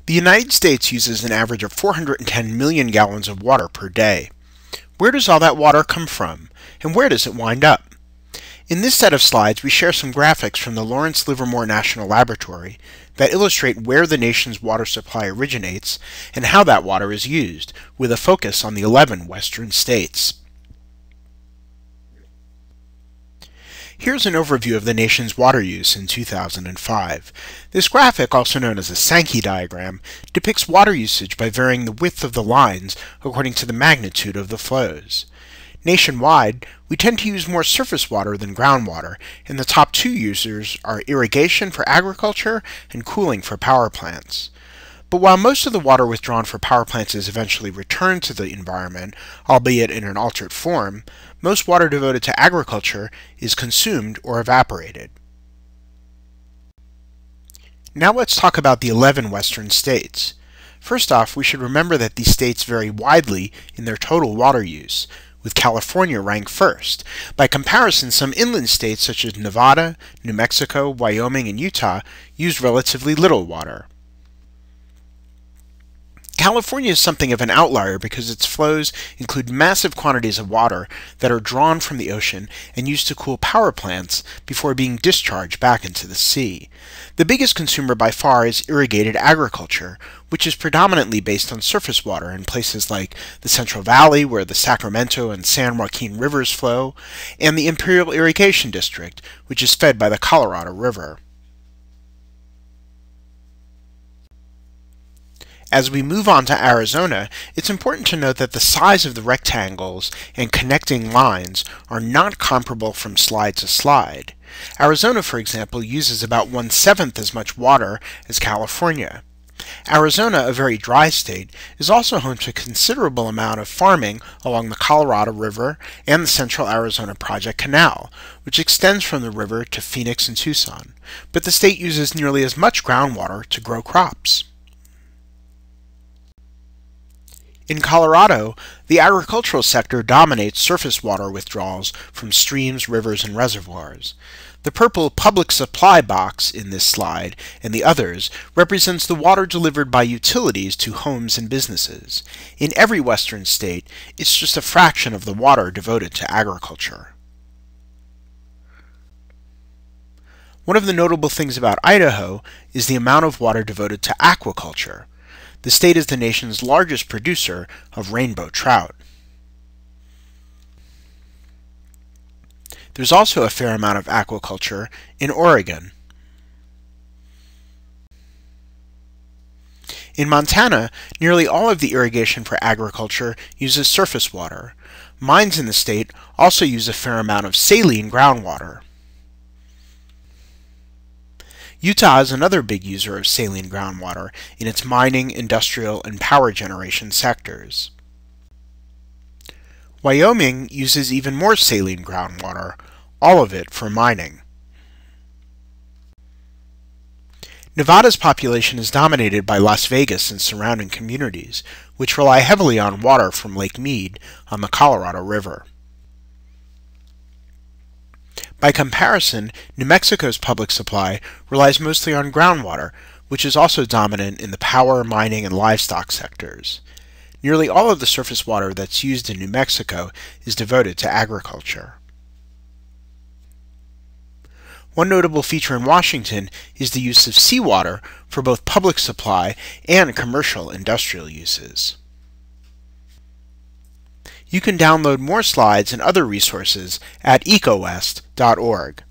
The United States uses an average of 410 million gallons of water per day. Where does all that water come from, and where does it wind up? In this set of slides, we share some graphics from the Lawrence Livermore National Laboratory that illustrate where the nation's water supply originates and how that water is used, with a focus on the 11 western states. Here's an overview of the nation's water use in 2005. This graphic, also known as a Sankey diagram, depicts water usage by varying the width of the lines according to the magnitude of the flows. Nationwide, we tend to use more surface water than groundwater, and the top two users are irrigation for agriculture and cooling for power plants. But while most of the water withdrawn for power plants is eventually returned to the environment, albeit in an altered form, most water devoted to agriculture is consumed or evaporated. Now let's talk about the 11 western states. First off, we should remember that these states vary widely in their total water use, with California ranked first. By comparison, some inland states such as Nevada, New Mexico, Wyoming, and Utah use relatively little water. California is something of an outlier because its flows include massive quantities of water that are drawn from the ocean and used to cool power plants before being discharged back into the sea. The biggest consumer by far is irrigated agriculture, which is predominantly based on surface water in places like the Central Valley, where the Sacramento and San Joaquin rivers flow, and the Imperial Irrigation District, which is fed by the Colorado River. As we move on to Arizona, it's important to note that the size of the rectangles and connecting lines are not comparable from slide to slide. Arizona, for example, uses about 1/7 as much water as California. Arizona, a very dry state, is also home to a considerable amount of farming along the Colorado River and the Central Arizona Project Canal, which extends from the river to Phoenix and Tucson. But the state uses nearly as much groundwater to grow crops. In Colorado, the agricultural sector dominates surface water withdrawals from streams, rivers, and reservoirs. The purple public supply box in this slide, and the others, represents the water delivered by utilities to homes and businesses. In every western state, it's just a fraction of the water devoted to agriculture. One of the notable things about Idaho is the amount of water devoted to aquaculture. The state is the nation's largest producer of rainbow trout. There's also a fair amount of aquaculture in Oregon. In Montana, nearly all of the irrigation for agriculture uses surface water. Mines in the state also use a fair amount of saline groundwater. Utah is another big user of saline groundwater in its mining, industrial, and power generation sectors. Wyoming uses even more saline groundwater, all of it for mining. Nevada's population is dominated by Las Vegas and surrounding communities, which rely heavily on water from Lake Mead on the Colorado River. By comparison, New Mexico's public supply relies mostly on groundwater, which is also dominant in the power, mining, and livestock sectors. Nearly all of the surface water that's used in New Mexico is devoted to agriculture. One notable feature in Washington is the use of seawater for both public supply and commercial industrial uses. You can download more slides and other resources at ecowest.org.